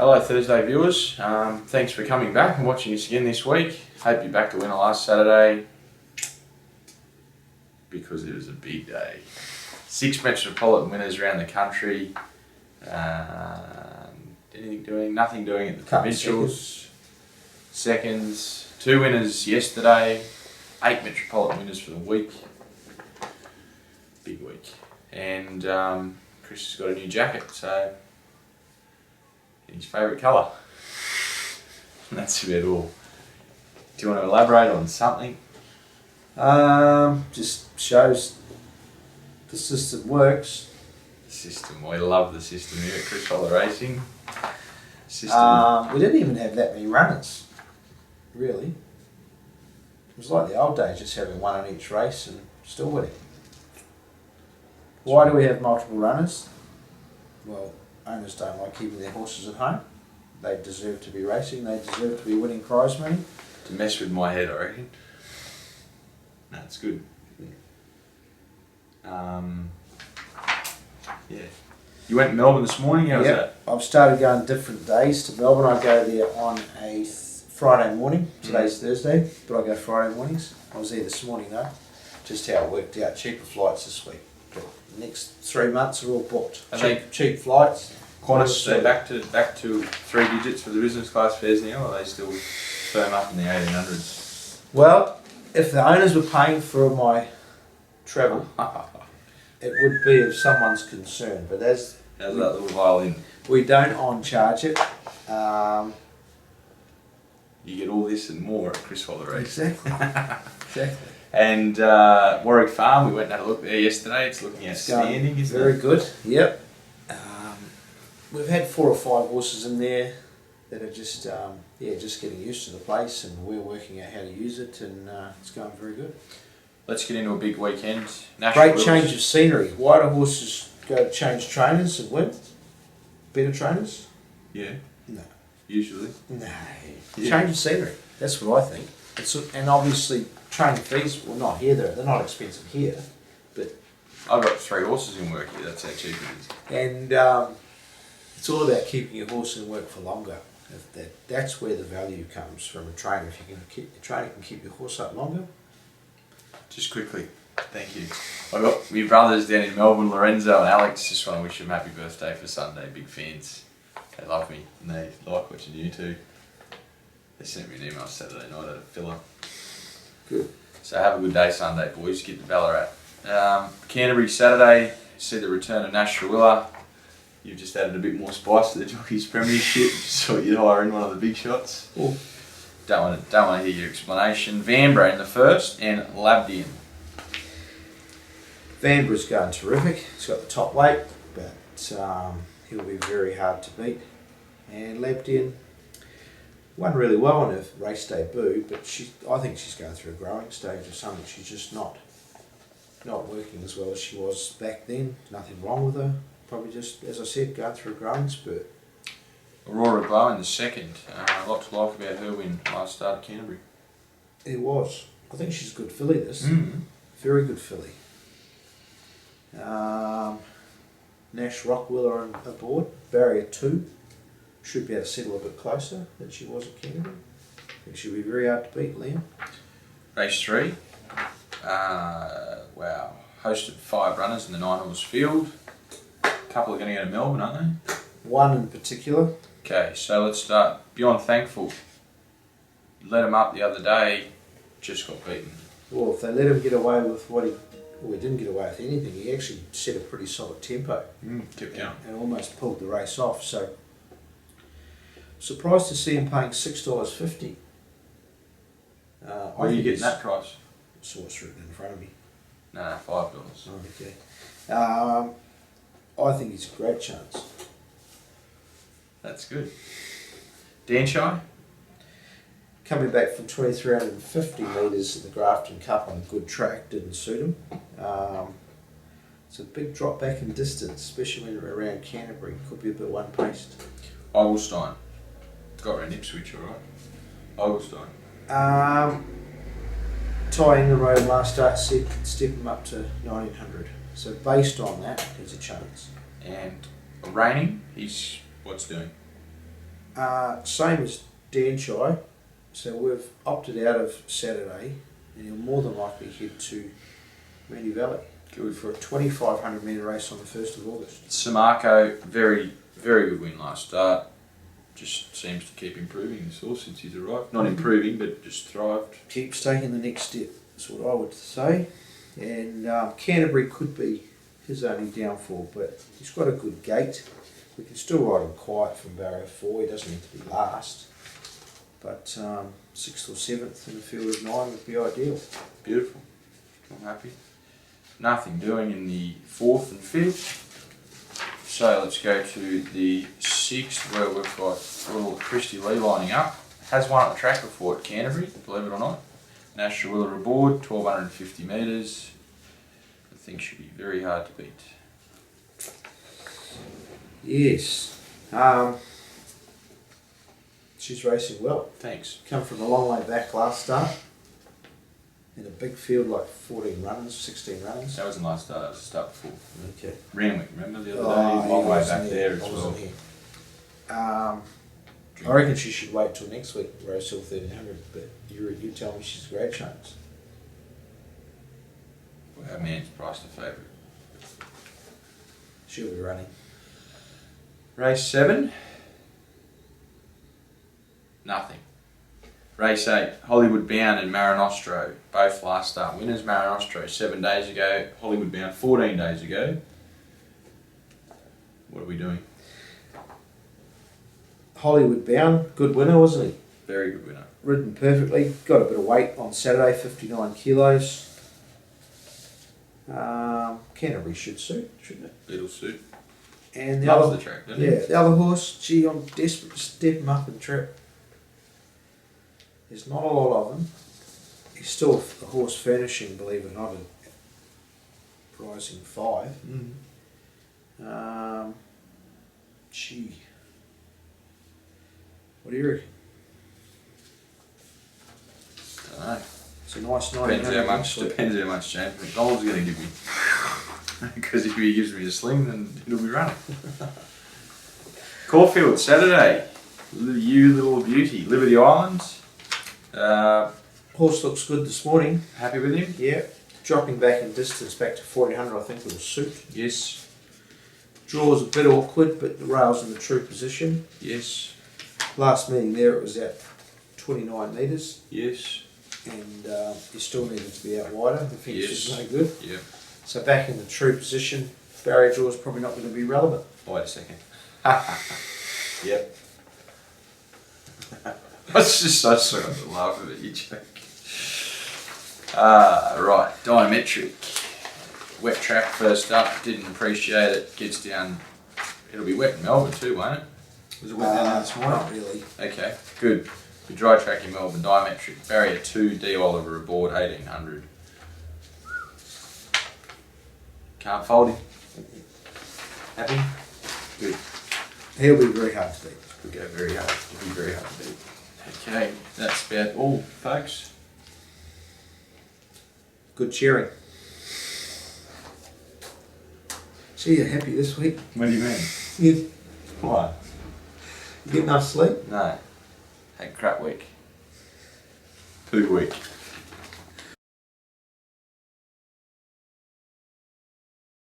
Hello Thursday viewers, thanks for coming back and watching us again this week. Hope you backed the winner last Saturday because it was a big day. 6 metropolitan winners around the country, nothing doing at the provincials, seconds, 2 winners yesterday, 8 metropolitan winners for the week, big week, and Chris has got a new jacket, so his favourite colour. And that's about all. Do you want to elaborate on something? Just shows the system works. The system. We love the system here at Chris Holler Racing. System. We didn't even have that many runners, really. It was like the old days, just having one in each race and still winning. Why do we have multiple runners? Well, owners don't like keeping their horses at home. They deserve to be racing. They deserve to be winning prize money. To mess with my head, I reckon. No, it's good. Yeah. You went to Melbourne this morning. How was that? I've started going different days to Melbourne. I go there on a Friday morning. Today's Thursday, but I go Friday mornings. I was there this morning though. Just how it worked out. Cheaper flights this week. But the next 3 months are all booked. Cheap flights. Qantas, they're back to 3 digits for the business class fares now, or are they still firm up in the 1800s? Well, if the owners were paying for my travel, it would be of someone's concern. But how's that little violin? We don't on-charge it. You get all this and more at Chris Holler Racing. Exactly. Exactly. And Warwick Farm, we went and had a look there yesterday. It's looking outstanding, isn't it? Very good. Yep. We've had 4 or 5 horses in there that are just just getting used to the place, and we're working out how to use it, and it's going very good. Let's get into a big weekend. Great change of scenery. Why do horses go to change trainers and win? Better trainers? Yeah. No. Usually. No. Yeah. Change of scenery. That's what I think. And obviously training fees, well, not here, they're not expensive here, but I've got 3 horses in work here, that's how cheap it is. And it's all about keeping your horse in work for longer. That's where the value comes from a trainer. If you can keep the trainer can keep your horse up longer. Just quickly, thank you. I've got my brothers down in Melbourne, Lorenzo and Alex. Just want to wish them happy birthday for Sunday. Big fans. They love me and they like watching you too. They sent me an email Saturday night at a filler. Good. So have a good day Sunday, boys. Get to Ballarat. Canterbury Saturday. See the return of Nash Rawiller. You've just added a bit more spice to the Jockeys Premiership. Just thought you'd hire in one of the big shots. Ooh. Don't want to hear your explanation. Vanbrugh in the first and Labdian. Vanbraugh's going terrific. He's got the top weight, but he'll be very hard to beat. And Labdian won really well on her race debut, but I think she's going through a growing stage or something. She's just not working as well as she was back then. Nothing wrong with her. Probably just, as I said, going through a growing spurt. Aurora Glow in the second. A lot to like about her win last start at Canterbury. It was. I think she's a good filly, this. Very good filly. Nash Rockwiller aboard. Barrier 2. Should be able to settle a bit closer than she was at Canterbury. I think she'll be very hard to beat, Liam. Race 3. Wow. Hosted 5 runners in the 9-horse field. A couple are going to go to Melbourne, aren't they? One in particular. Okay, so let's start. Beyond Thankful. Let him up the other day, just got beaten. Well, if they let him get away with he didn't get away with anything. He actually set a pretty solid tempo. Kept going. And almost pulled the race off. So, surprised to see him paying $6.50. Where are you getting that price? Saw it's written in front of me. No, $5. Oh, okay. I think it's a great chance. That's good. Danshire? Coming back from 2,350 metres at the Grafton Cup on a good track, didn't suit him. It's a big drop back in distance, especially when you're around Canterbury. Could be a bit one-paced. Oglestein. Got around Ipswich, alright. Oglestein. Ty Ingram last start said step him up to 1,900. So based on that, there's a chance. And Raining, what's doing? Same as Dan Chai. So we've opted out of Saturday, and he'll more than likely head to Moonee Valley. Good. For a 2,500 metre race on the 1st of August. Samarco, very, very good win last start. Just seems to keep improving this horse since he's arrived. Not improving, but just thrived. Keeps taking the next step, that's what I would say. And Canterbury could be his only downfall, but he's got a good gait. We can still ride him quiet from barrier 4, he doesn't need to be last. But 6th or 7th in a field of 9 would be ideal. Beautiful. I'm happy. Nothing doing in the 4th and 5th. So let's go to the 6th, where we've got little Christy Lee lining up. Has won at the track before at Canterbury, believe it or not. National Willer aboard, 1,250 metres. I think should be very hard to beat. Yes. She's racing well. Thanks. Come from a long way back last start. In a big field, like 14 runners, 16 runners. That wasn't last start, that was the start before. Okay. Renwick, remember the other day? Long way back there as well. I reckon she should wait till next week, Rose Hill 1300, but you tell me she's a great chance. Well, our man's priced a favourite. She'll be running. Race 7. Nothing. Race 8, Hollywood Bound and Marinostro, both last start winners. Marinostro 7 days ago, Hollywood Bound 14 days ago. What are we doing? Hollywood Bound, good winner, wasn't he? Very good winner. Ridden perfectly, got a bit of weight on Saturday, 59 kilos. Canterbury should suit, shouldn't it? Little suit. And the Loves other, the track, doesn't he? yeah, the other horse, gee, I'm desperate to step him up and trip. There's not a lot of them. He's still a horse furnishing, believe it or not, at pricing 5. Gee. What do you reckon? I don't know. It's a nice Depends how much James McDonald's going to give me. Because if he gives me a sling, then it'll be running. Caulfield, Saturday. You little beauty. Liberty Islands. Horse looks good this morning. Happy with him? Yeah. Dropping back in distance back to 1400, I think will suit. Yes. Draw's a bit awkward, but the rail's in the true position. Yes. Last meeting there, it was at 29 metres. Yes. And you still needed to be out wider. The fence is no good. Yep. So back in the true position, barrier draw is probably not going to be relevant. Wait a second. Yep. That's just such sort of laugh at you, Jack. Right, diametric. Wet track first up, didn't appreciate it. Gets down, it'll be wet in Melbourne too, won't it? Was it wet down there this morning? Not really. Okay, good. Good dry track in Melbourne, diametric. Barrier 2, D. Oliver aboard, 1800. Can't fold him. Happy? Good. He'll be very hard to beat. We'll go very hard. It'll be very hard to beat. Okay, that's about all, folks. Good cheering. Gee, you're happy this week? What do you mean? You Why? get enough sleep? No. Had a crap week. Poo week.